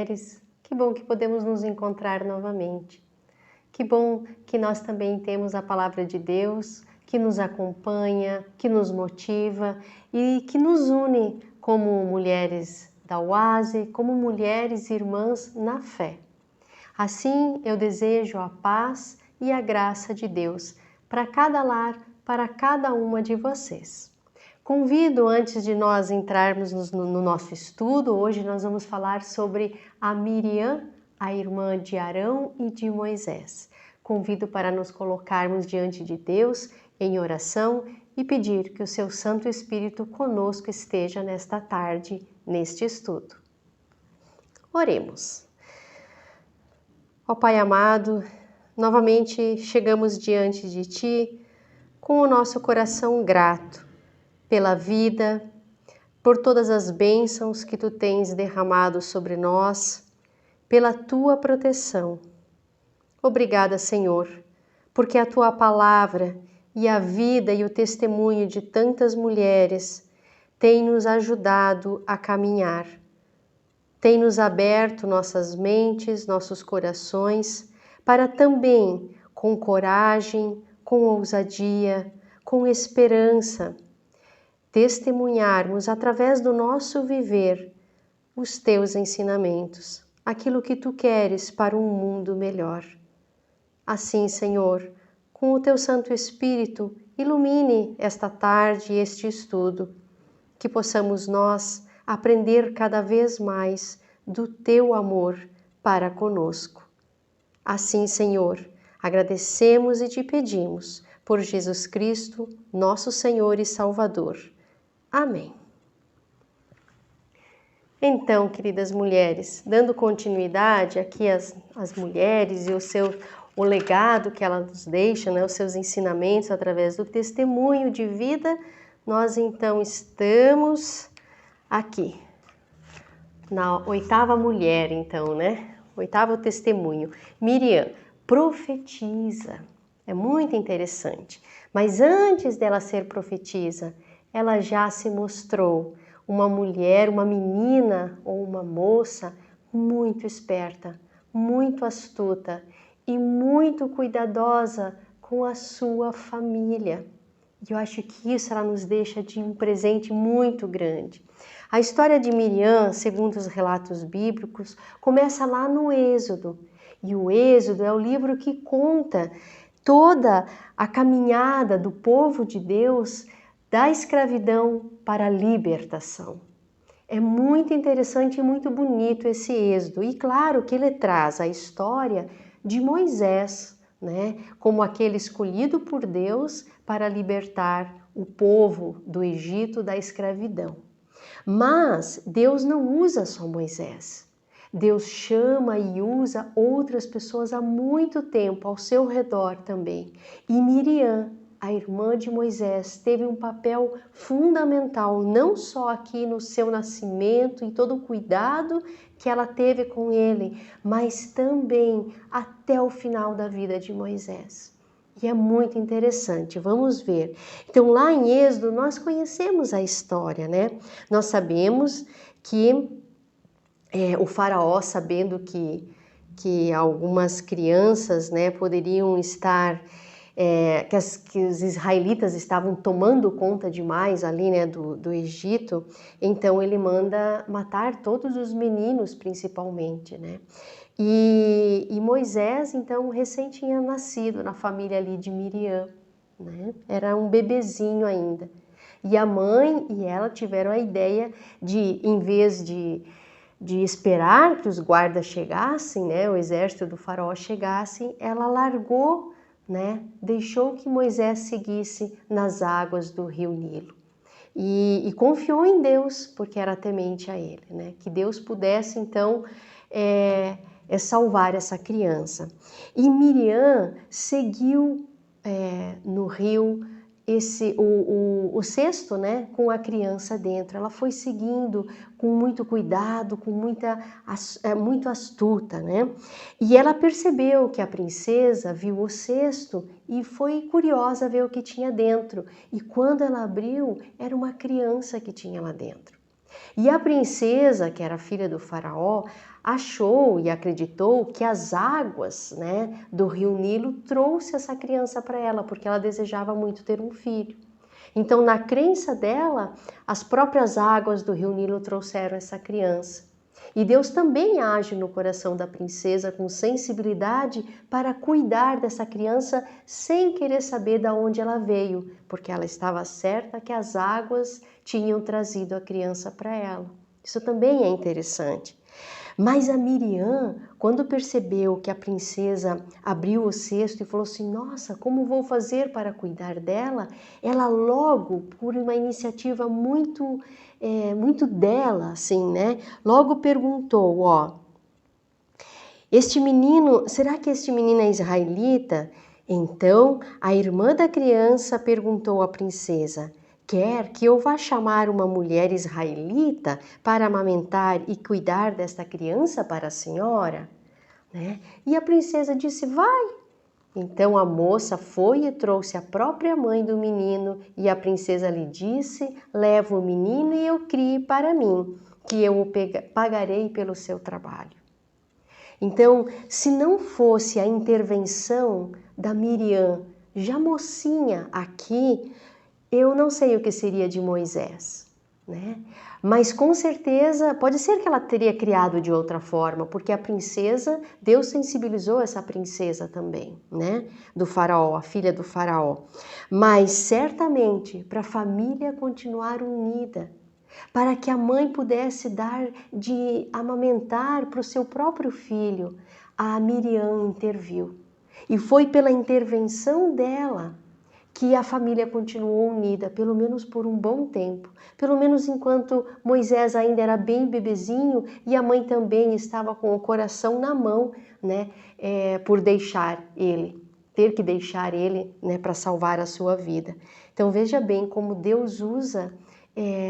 mulheres, que bom que podemos nos encontrar novamente. Que bom que nós também temos a palavra de Deus, que nos acompanha, que nos motiva e que nos une como mulheres da UASE, como mulheres irmãs na fé. Assim, eu desejo a paz e a graça de Deus para cada lar, para cada uma de vocês. Convido, antes de nós entrarmos no nosso estudo, hoje nós vamos falar sobre a Miriam, a irmã de Arão e de Moisés. Convido para nos colocarmos diante de Deus em oração e pedir que o seu Santo Espírito conosco esteja nesta tarde, neste estudo. Oremos. Ó Pai amado, novamente chegamos diante de Ti com o nosso coração grato pela vida, por todas as bênçãos que Tu tens derramado sobre nós, pela Tua proteção. Obrigada, Senhor, porque a Tua palavra e a vida e o testemunho de tantas mulheres têm nos ajudado a caminhar, têm nos aberto nossas mentes, nossos corações, para também, com coragem, com ousadia, com esperança, testemunharmos através do nosso viver os Teus ensinamentos, aquilo que Tu queres para um mundo melhor. Assim, Senhor, com o Teu Santo Espírito, ilumine esta tarde este estudo, que possamos nós aprender cada vez mais do Teu amor para conosco. Assim, Senhor, agradecemos e Te pedimos por Jesus Cristo, nosso Senhor e Salvador. Amém. Então, queridas mulheres, dando continuidade aqui às mulheres e o legado que ela nos deixa, né, os seus ensinamentos através do testemunho de vida, nós então estamos aqui, na 8ª mulher, então, né? 8º testemunho. Miriam, profetiza. É muito interessante. Mas antes dela ser profetisa, ela já se mostrou uma mulher, uma menina ou uma moça muito esperta, muito astuta e muito cuidadosa com a sua família. E eu acho que isso ela nos deixa de um presente muito grande. A história de Miriam, segundo os relatos bíblicos, começa lá no Êxodo. E o Êxodo é o livro que conta toda a caminhada do povo de Deus da escravidão para a libertação. É muito interessante e muito bonito esse êxodo. E claro que ele traz a história de Moisés, né, como aquele escolhido por Deus para libertar o povo do Egito da escravidão. Mas Deus não usa só Moisés. Deus chama e usa outras pessoas há muito tempo ao seu redor também. E Miriam, a irmã de Moisés, teve um papel fundamental, não só aqui no seu nascimento e todo o cuidado que ela teve com ele, mas também até o final da vida de Moisés. E é muito interessante, vamos ver. Então, lá em Êxodo, nós conhecemos a história, né? Nós sabemos que o faraó, sabendo que algumas crianças, né, poderiam estar... que os israelitas estavam tomando conta demais ali, né, do Egito, então ele manda matar todos os meninos, principalmente, né? E Moisés, então, recém tinha nascido na família ali de Miriam, né? Era um bebezinho ainda. E a mãe e ela tiveram a ideia de, em vez de esperar que os guardas chegassem, né, o exército do faraó chegasse, ela largou, né, deixou que Moisés seguisse nas águas do rio Nilo. E confiou em Deus, porque era temente a ele, né, que Deus pudesse, então, salvar essa criança. E Miriam seguiu no rio o cesto, né, com a criança dentro. Ela foi seguindo com muito cuidado, com muito astuta, né? E ela percebeu que a princesa viu o cesto e foi curiosa ver o que tinha dentro. E quando ela abriu, era uma criança que tinha lá dentro. E a princesa, que era filha do faraó, achou e acreditou que as águas, né, do rio Nilo trouxe essa criança para ela, porque ela desejava muito ter um filho. Então, na crença dela, as próprias águas do rio Nilo trouxeram essa criança. E Deus também age no coração da princesa com sensibilidade para cuidar dessa criança sem querer saber de onde ela veio, porque ela estava certa que as águas tinham trazido a criança para ela. Isso também é interessante. Mas a Miriam, quando percebeu que a princesa abriu o cesto e falou assim, nossa, como vou fazer para cuidar dela? Ela logo, por uma iniciativa muito dela, assim, né? Logo perguntou, ó, este menino, será que este menino é israelita? Então, a irmã da criança perguntou à princesa, quer que eu vá chamar uma mulher israelita para amamentar e cuidar desta criança para a senhora? Né? E a princesa disse, vai. Então a moça foi e trouxe a própria mãe do menino e a princesa lhe disse, leva o menino e eu crie para mim, que eu o pagarei pelo seu trabalho. Então, se não fosse a intervenção da Miriam, já mocinha aqui, eu não sei o que seria de Moisés, né? Mas com certeza, pode ser que ela teria criado de outra forma, porque a princesa, Deus sensibilizou essa princesa também, né? Do faraó, a filha do faraó. Mas certamente, para a família continuar unida, para que a mãe pudesse dar de amamentar para o seu próprio filho, a Miriam interviu. E foi pela intervenção dela que a família continuou unida, pelo menos por um bom tempo, pelo menos enquanto Moisés ainda era bem bebezinho e a mãe também estava com o coração na mão, né, por deixar ele, ter que deixar ele, né, para salvar a sua vida. Então veja bem como Deus usa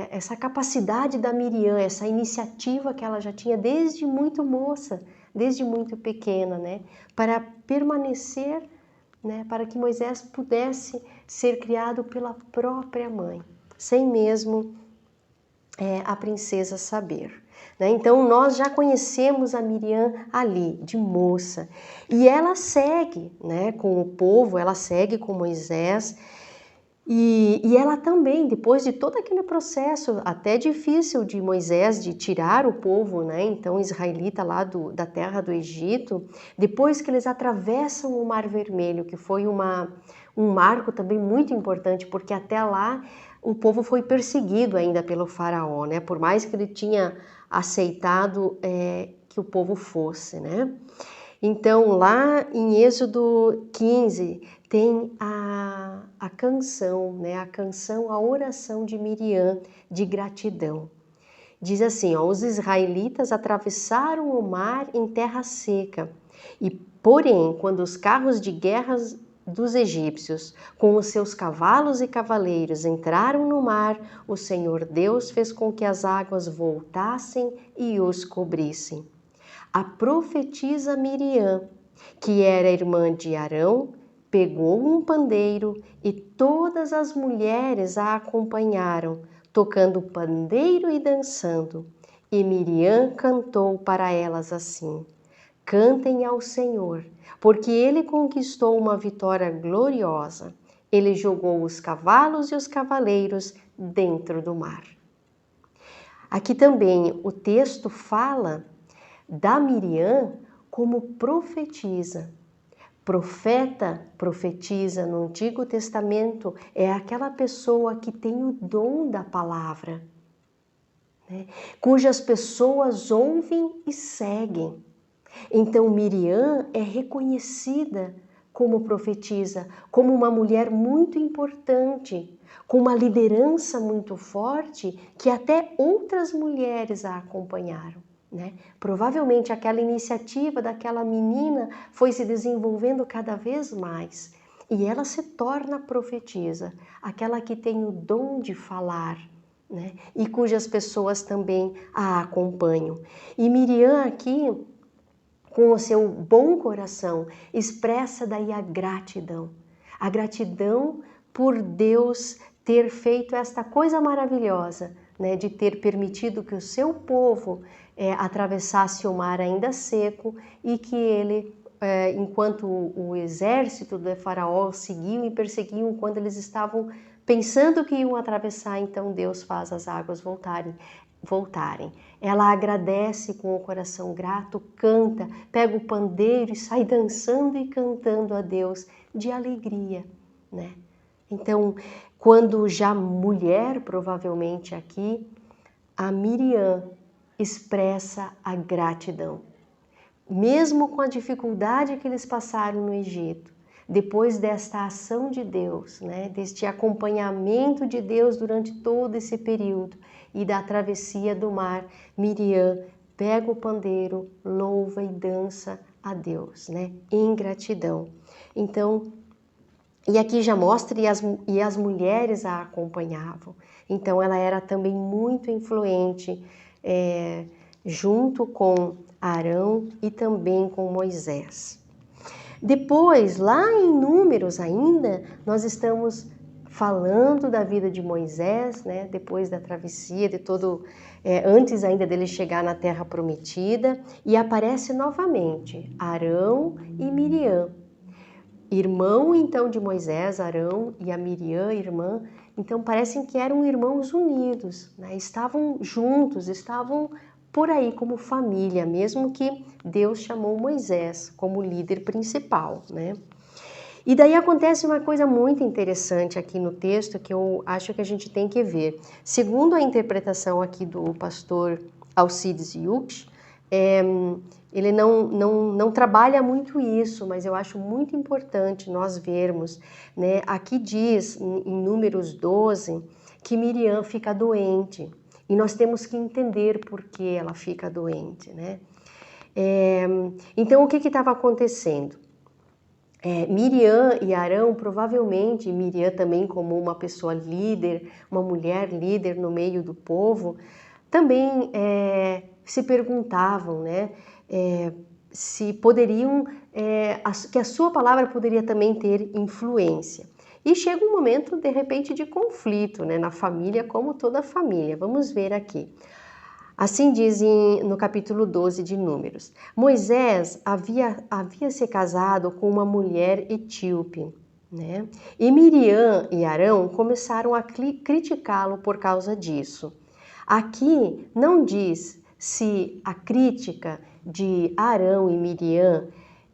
essa capacidade da Miriam, essa iniciativa que ela já tinha desde muito moça, desde muito pequena, né, para permanecer, né, para que Moisés pudesse ser criado pela própria mãe, sem mesmo a princesa saber. Né? Então nós já conhecemos a Miriam ali, de moça, e ela segue, né, com o povo, ela segue com Moisés, e ela também, depois de todo aquele processo até difícil de Moisés de tirar o povo, né, então israelita lá da terra do Egito, depois que eles atravessam o Mar Vermelho, que foi um marco também muito importante, porque até lá o povo foi perseguido ainda pelo faraó, né, por mais que ele tinha aceitado que o povo fosse, né. Então, lá em Êxodo 15, tem a canção, né? A canção, a oração de Miriam de gratidão. Diz assim, ó, os israelitas atravessaram o mar em terra seca, e porém, quando os carros de guerra dos egípcios, com os seus cavalos e cavaleiros, entraram no mar, o Senhor Deus fez com que as águas voltassem e os cobrissem. A profetisa Miriam, que era irmã de Arão, pegou um pandeiro e todas as mulheres a acompanharam, tocando pandeiro e dançando. E Miriam cantou para elas assim: cantem ao Senhor, porque Ele conquistou uma vitória gloriosa. Ele jogou os cavalos e os cavaleiros dentro do mar. Aqui também o texto fala da Miriam como profetisa. Profeta, profetiza no Antigo Testamento é aquela pessoa que tem o dom da palavra, né? Cujas pessoas ouvem e seguem. Então Miriam é reconhecida como profetisa, como uma mulher muito importante, com uma liderança muito forte, que até outras mulheres a acompanharam. Né? Provavelmente aquela iniciativa daquela menina foi se desenvolvendo cada vez mais e ela se torna profetisa, aquela que tem o dom de falar, né? E cujas pessoas também a acompanham. E Miriam aqui, com o seu bom coração, expressa daí a gratidão por Deus ter feito esta coisa maravilhosa, né, de ter permitido que o seu povo atravessasse o mar ainda seco e que ele, enquanto o exército do faraó seguiu e perseguiam, quando eles estavam pensando que iam atravessar, então Deus faz as águas voltarem. Ela agradece com o coração grato, canta, pega o pandeiro e sai dançando e cantando a Deus de alegria, né? Então, quando já mulher, provavelmente aqui, a Miriam expressa a gratidão. Mesmo com a dificuldade que eles passaram no Egito, depois desta ação de Deus, né, deste acompanhamento de Deus durante todo esse período e da travessia do mar, Miriam pega o pandeiro, louva e dança a Deus, né, em gratidão. Então, e aqui já mostra, e as mulheres a acompanhavam. Então, ela era também muito influente, junto com Arão e também com Moisés. Depois, lá em Números ainda, nós estamos falando da vida de Moisés, né? Depois da travessia, de todo, antes ainda dele chegar na Terra Prometida, e aparece novamente Arão e Miriam. Irmão, então, de Moisés, Arão, e a Miriam, irmã, então parecem que eram irmãos unidos, né? Estavam juntos, estavam por aí como família, mesmo que Deus chamou Moisés como líder principal, né? E daí acontece uma coisa muito interessante aqui no texto que eu acho que a gente tem que ver. Segundo a interpretação aqui do pastor Alcides Yuch, ele não trabalha muito isso, mas eu acho muito importante nós vermos, né? Aqui diz, em Números 12, que Miriam fica doente. E nós temos que entender por que ela fica doente, né? Então, o que estava acontecendo? Miriam e Arão, provavelmente, Miriam também como uma pessoa líder, uma mulher líder no meio do povo, também se perguntavam, né? Se poderiam, que a sua palavra poderia também ter influência. E chega um momento, de repente, de conflito, né, na família, como toda família. Vamos ver aqui. Assim diz no capítulo 12 de Números. Moisés havia se casado com uma mulher etíope, né? E Miriam e Arão começaram a criticá-lo por causa disso. Aqui não diz se a crítica de Arão e Miriam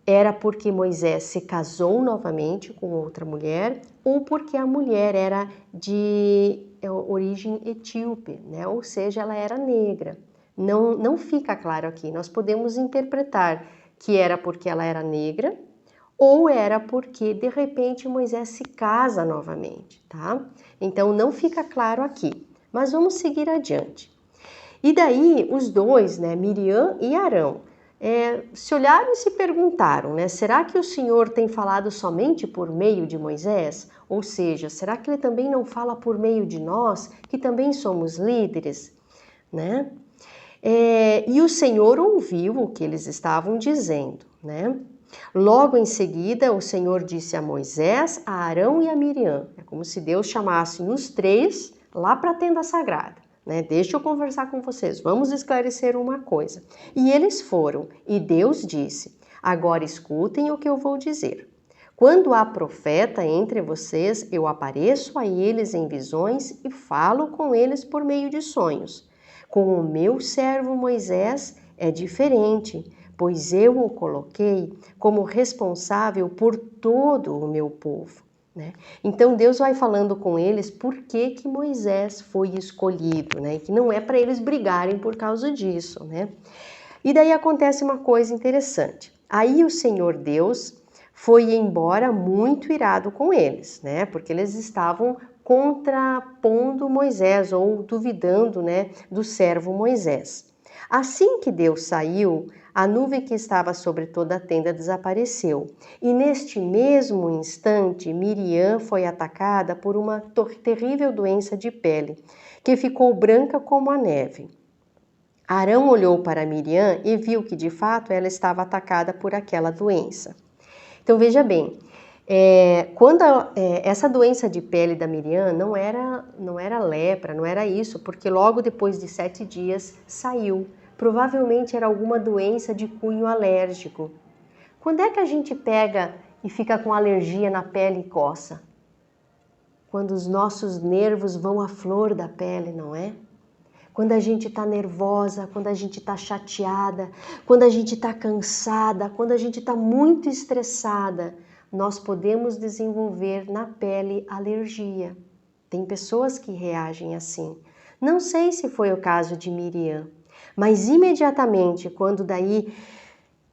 era porque Moisés se casou novamente com outra mulher ou porque a mulher era de origem etíope, né? Ou seja, ela era negra. Não fica claro aqui. Nós podemos interpretar que era porque ela era negra ou era porque, de repente, Moisés se casa novamente, tá? Então, não fica claro aqui. Mas vamos seguir adiante. E daí, os dois, né, Miriam e Arão, se olharam e se perguntaram, né? Será que o Senhor tem falado somente por meio de Moisés? Ou seja, será que ele também não fala por meio de nós, que também somos líderes, né? E o Senhor ouviu o que eles estavam dizendo, né? Logo em seguida, o Senhor disse a Moisés, a Arão e a Miriam. É como se Deus chamasse os três lá para a tenda sagrada. Né? Deixa eu conversar com vocês, vamos esclarecer uma coisa. E eles foram, e Deus disse, agora escutem o que eu vou dizer. Quando há profeta entre vocês, eu apareço a eles em visões e falo com eles por meio de sonhos. Com o meu servo Moisés é diferente, pois eu o coloquei como responsável por todo o meu povo. Né? Então Deus vai falando com eles por que Moisés foi escolhido, né? Que não é para eles brigarem por causa disso, né? E daí acontece uma coisa interessante. Aí o Senhor Deus foi embora muito irado com eles, né? Porque eles estavam contrapondo Moisés ou duvidando, né, do servo Moisés. Assim que Deus saiu, a nuvem que estava sobre toda a tenda desapareceu. E neste mesmo instante, Miriam foi atacada por uma terrível doença de pele, que ficou branca como a neve. Arão olhou para Miriam e viu que, de fato, ela estava atacada por aquela doença. Então, veja bem, essa doença de pele da Miriam não era lepra, não era isso, porque logo depois de 7 dias saiu. Provavelmente era alguma doença de cunho alérgico. Quando é que a gente pega e fica com alergia na pele e coça? Quando os nossos nervos vão à flor da pele, não é? Quando a gente está nervosa, quando a gente está chateada, quando a gente está cansada, quando a gente está muito estressada, nós podemos desenvolver na pele alergia. Tem pessoas que reagem assim. Não sei se foi o caso de Miriam, mas imediatamente, quando daí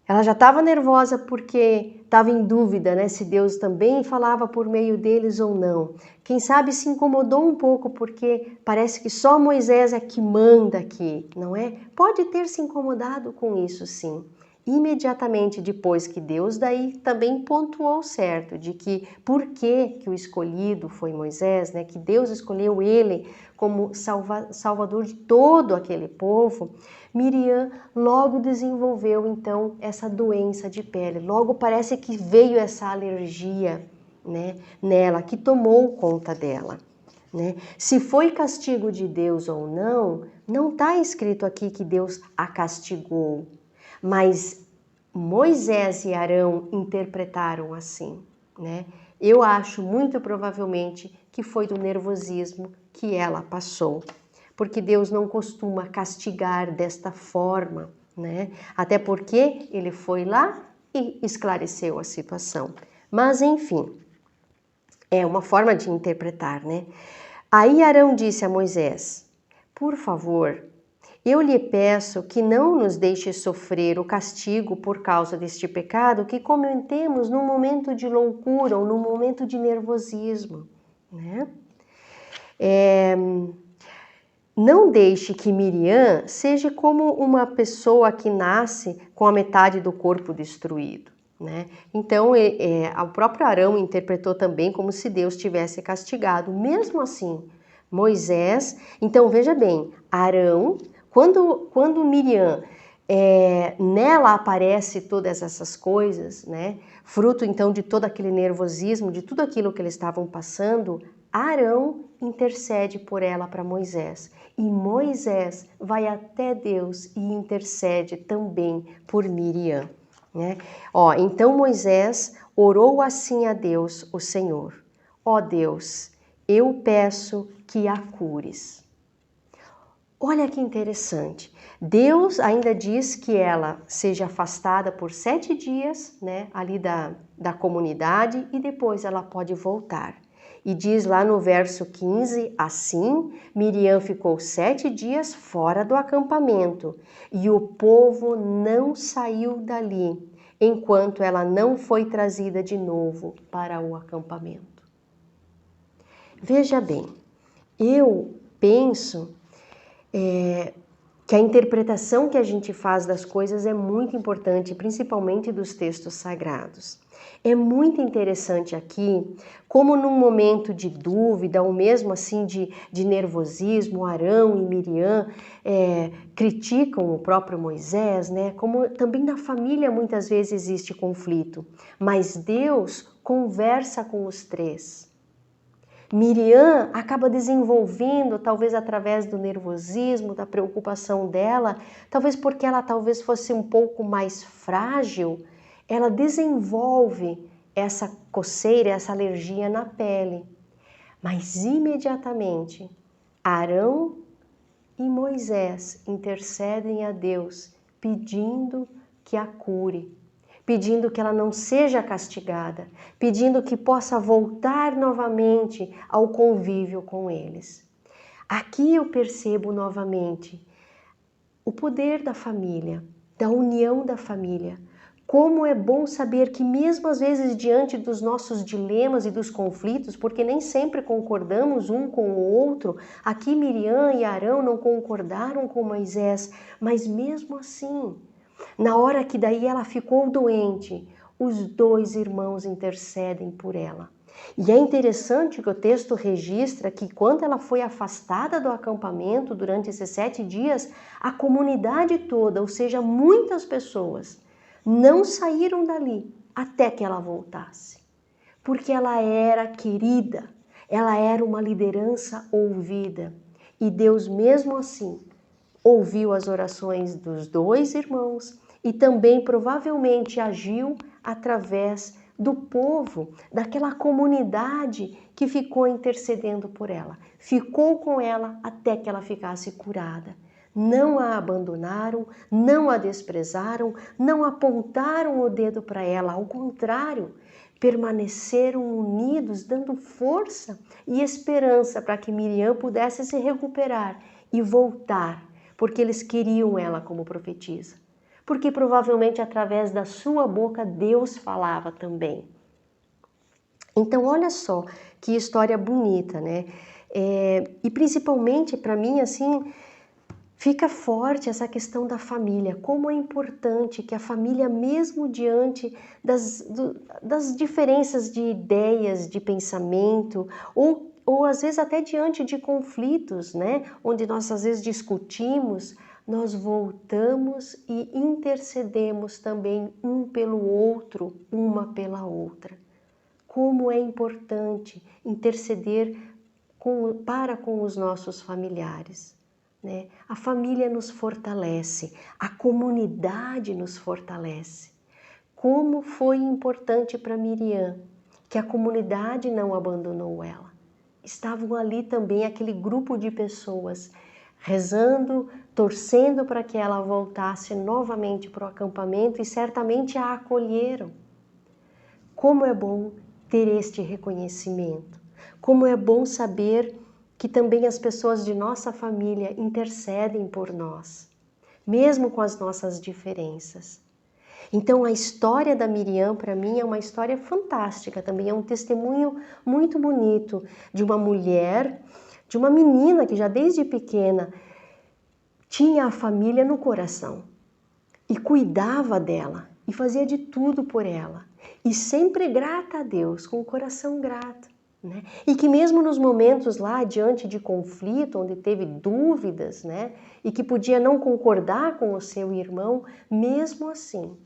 ela já estava nervosa porque estava em dúvida, né, se Deus também falava por meio deles ou não. Quem sabe se incomodou um pouco porque parece que só Moisés é que manda aqui, não é? Pode ter se incomodado com isso, sim. Imediatamente depois que Deus daí também pontuou certo de que por que o escolhido foi Moisés, né? Que Deus escolheu ele como salvador de todo aquele povo, Miriam logo desenvolveu então essa doença de pele. Logo parece que veio essa alergia, né, nela, que tomou conta dela. Né? Se foi castigo de Deus ou não está escrito aqui que Deus a castigou. Mas Moisés e Arão interpretaram assim, né? Eu acho muito provavelmente que foi do nervosismo que ela passou, porque Deus não costuma castigar desta forma, né? Até porque ele foi lá e esclareceu a situação. Mas enfim, é uma forma de interpretar, né? Aí Arão disse a Moisés: por favor, eu lhe peço que não nos deixe sofrer o castigo por causa deste pecado que cometemos num momento de loucura ou num momento de nervosismo, né? Não deixe que Miriam seja como uma pessoa que nasce com a metade do corpo destruído, né? Então, o próprio Arão interpretou também como se Deus tivesse castigado. Mesmo assim, Moisés... Então, veja bem, Arão... Quando Miriam, nela aparece todas essas coisas, né? Fruto então de todo aquele nervosismo, de tudo aquilo que eles estavam passando, Arão intercede por ela para Moisés. E Moisés vai até Deus e intercede também por Miriam. Né? Então Moisés orou assim a Deus, o Senhor: ó Deus, eu peço que a cures. Olha que interessante, Deus ainda diz que ela seja afastada por 7 dias, né, ali da comunidade, e depois ela pode voltar. E diz lá no verso 15, assim, Miriam ficou 7 dias fora do acampamento, e o povo não saiu dali, enquanto ela não foi trazida de novo para o acampamento. Veja bem, eu penso que a interpretação que a gente faz das coisas é muito importante, principalmente dos textos sagrados. É muito interessante aqui, como num momento de dúvida, ou mesmo assim de nervosismo, Arão e Miriam criticam o próprio Moisés, né? Como também na família muitas vezes existe conflito, mas Deus conversa com os três. Miriam acaba desenvolvendo, talvez através do nervosismo, da preocupação dela, talvez porque ela talvez fosse um pouco mais frágil, ela desenvolve essa coceira, essa alergia na pele. Mas imediatamente, Arão e Moisés intercedem a Deus, pedindo que a cure, pedindo que ela não seja castigada, pedindo que possa voltar novamente ao convívio com eles. Aqui eu percebo novamente o poder da família, da união da família. Como é bom saber que mesmo às vezes diante dos nossos dilemas e dos conflitos, porque nem sempre concordamos um com o outro, aqui Miriam e Arão não concordaram com Moisés, mas mesmo assim, na hora que daí ela ficou doente, os 2 irmãos intercedem por ela. E é interessante que o texto registra que quando ela foi afastada do acampamento durante esses 7 dias, a comunidade toda, ou seja, muitas pessoas, não saíram dali até que ela voltasse. Porque ela era querida, ela era uma liderança ouvida. E Deus mesmo assim ouviu as orações dos 2 irmãos e também provavelmente agiu através do povo, daquela comunidade que ficou intercedendo por ela. Ficou com ela até que ela ficasse curada. Não a abandonaram, não a desprezaram, não apontaram o dedo para ela, ao contrário, permaneceram unidos, dando força e esperança para que Miriam pudesse se recuperar e voltar, porque eles queriam ela como profetisa. Porque provavelmente através da sua boca Deus falava também. Então olha só que história bonita, né? E principalmente para mim, assim, fica forte essa questão da família, como é importante que a família, mesmo diante das diferenças de ideias, de pensamento, ou às vezes até diante de conflitos, né? Onde nós às vezes discutimos, nós voltamos e intercedemos também um pelo outro, uma pela outra. Como é importante interceder para com os nossos familiares. Né? A família nos fortalece, a comunidade nos fortalece. Como foi importante para Miriam que a comunidade não abandonou ela. Estavam ali também aquele grupo de pessoas rezando, torcendo para que ela voltasse novamente para o acampamento e certamente a acolheram. Como é bom ter este reconhecimento. Como é bom saber que também as pessoas de nossa família intercedem por nós, mesmo com as nossas diferenças. Então a história da Miriam para mim é uma história fantástica, também é um testemunho muito bonito de uma mulher, de uma menina que já desde pequena tinha a família no coração e cuidava dela e fazia de tudo por ela e sempre grata a Deus, com o coração grato. Né? E que mesmo nos momentos lá diante de conflito, onde teve dúvidas, né? E que podia não concordar com o seu irmão, mesmo assim,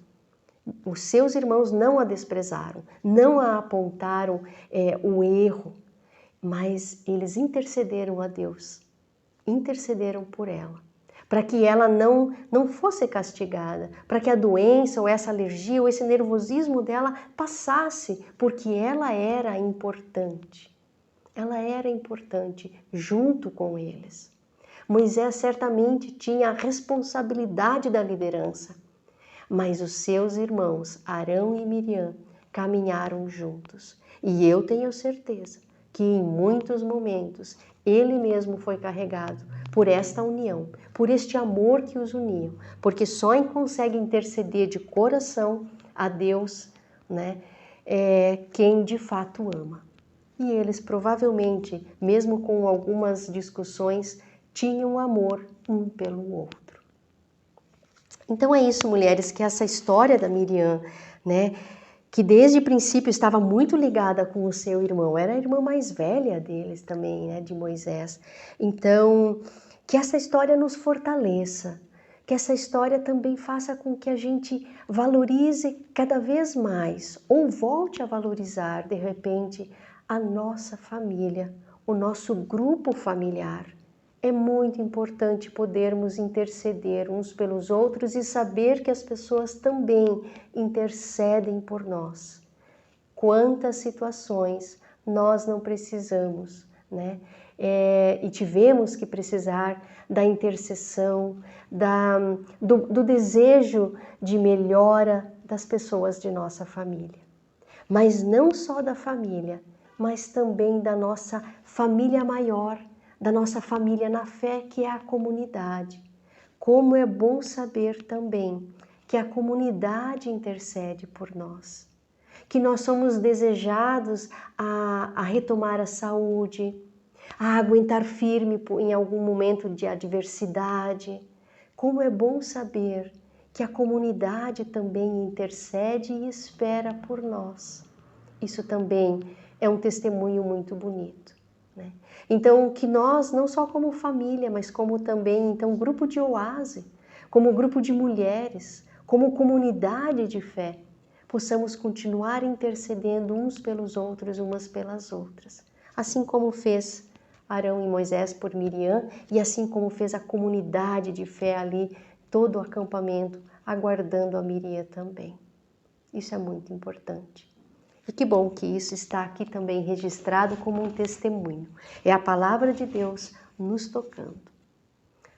os seus irmãos não a desprezaram, não a apontaram o erro, mas eles intercederam a Deus, intercederam por ela, para que ela não fosse castigada, para que a doença ou essa alergia ou esse nervosismo dela passasse, porque ela era importante. Ela era importante junto com eles. Moisés certamente tinha a responsabilidade da liderança, mas os seus irmãos, Arão e Miriam, caminharam juntos. E eu tenho certeza que em muitos momentos ele mesmo foi carregado por esta união, por este amor que os uniu, porque só consegue interceder de coração a Deus, né, quem de fato ama. E eles provavelmente, mesmo com algumas discussões, tinham amor um pelo outro. Então é isso, mulheres, que essa história da Miriam, né, que desde o princípio estava muito ligada com o seu irmão, era a irmã mais velha deles também, né, de Moisés. Então, que essa história nos fortaleça, que essa história também faça com que a gente valorize cada vez mais, ou volte a valorizar, de repente, a nossa família, o nosso grupo familiar. É muito importante podermos interceder uns pelos outros e saber que as pessoas também intercedem por nós. Quantas situações nós não precisamos, né? E tivemos que precisar da intercessão, do desejo de melhora das pessoas de nossa família. Mas não só da família, mas também da nossa família maior, da nossa família na fé, que é a comunidade. Como é bom saber também que a comunidade intercede por nós, que nós somos desejados a retomar a saúde, a aguentar firme em algum momento de adversidade. Como é bom saber que a comunidade também intercede e espera por nós. Isso também é um testemunho muito bonito, né? Então, que nós, não só como família, mas como também, então, grupo de oásis, como grupo de mulheres, como comunidade de fé, possamos continuar intercedendo uns pelos outros, umas pelas outras. Assim como fez Arão e Moisés por Miriam, e assim como fez a comunidade de fé ali, todo o acampamento, aguardando a Miriam também. Isso é muito importante. E que bom que isso está aqui também registrado como um testemunho. É a palavra de Deus nos tocando.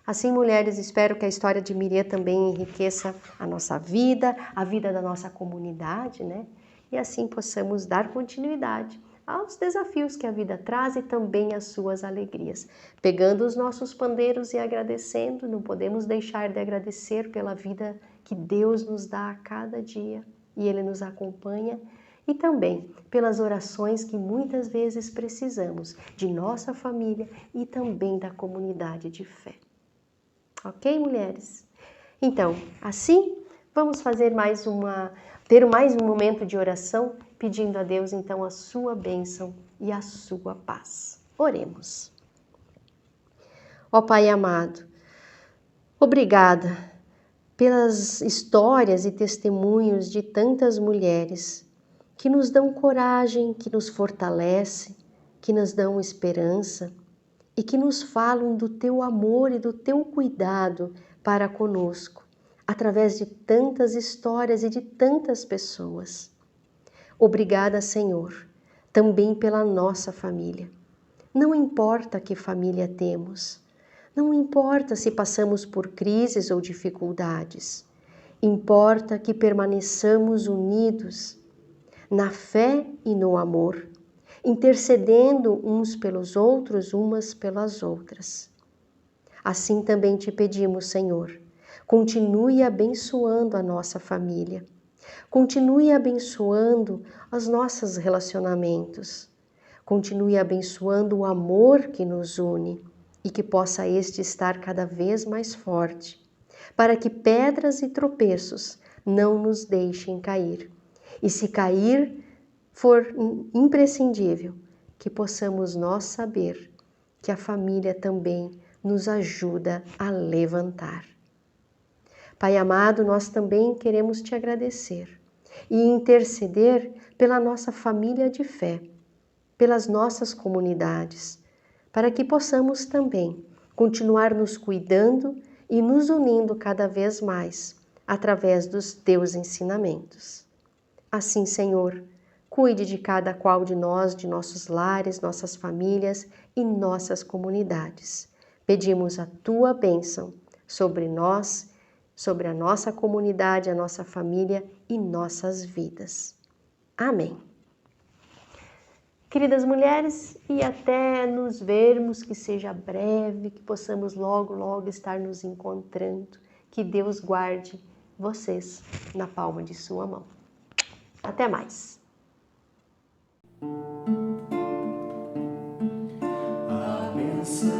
Assim, mulheres, espero que a história de Miriam também enriqueça a nossa vida, a vida da nossa comunidade, né? E assim possamos dar continuidade aos desafios que a vida traz e também às suas alegrias. Pegando os nossos pandeiros e agradecendo, não podemos deixar de agradecer pela vida que Deus nos dá a cada dia e Ele nos acompanha, e também pelas orações que muitas vezes precisamos de nossa família e também da comunidade de fé. Ok, mulheres? Então, assim, vamos fazer ter mais um momento de oração, pedindo a Deus, então, a sua bênção e a sua paz. Oremos. Ó Pai amado, obrigada pelas histórias e testemunhos de tantas mulheres que nos dão coragem, que nos fortalecem, que nos dão esperança e que nos falam do teu amor e do teu cuidado para conosco, através de tantas histórias e de tantas pessoas. Obrigada, Senhor, também pela nossa família. Não importa que família temos, não importa se passamos por crises ou dificuldades, importa que permaneçamos unidos na fé e no amor, intercedendo uns pelos outros, umas pelas outras. Assim também te pedimos, Senhor, continue abençoando a nossa família, continue abençoando os nossos relacionamentos, continue abençoando o amor que nos une e que possa este estar cada vez mais forte, para que pedras e tropeços não nos deixem cair. E se cair for imprescindível, que possamos nós saber que a família também nos ajuda a levantar. Pai amado, nós também queremos te agradecer e interceder pela nossa família de fé, pelas nossas comunidades, para que possamos também continuar nos cuidando e nos unindo cada vez mais através dos teus ensinamentos. Assim, Senhor, cuide de cada qual de nós, de nossos lares, nossas famílias e nossas comunidades. Pedimos a tua bênção sobre nós, sobre a nossa comunidade, a nossa família e nossas vidas. Amém. Queridas mulheres, e até nos vermos, que seja breve, que possamos logo, logo estar nos encontrando. Que Deus guarde vocês na palma de sua mão. Até mais! A bênção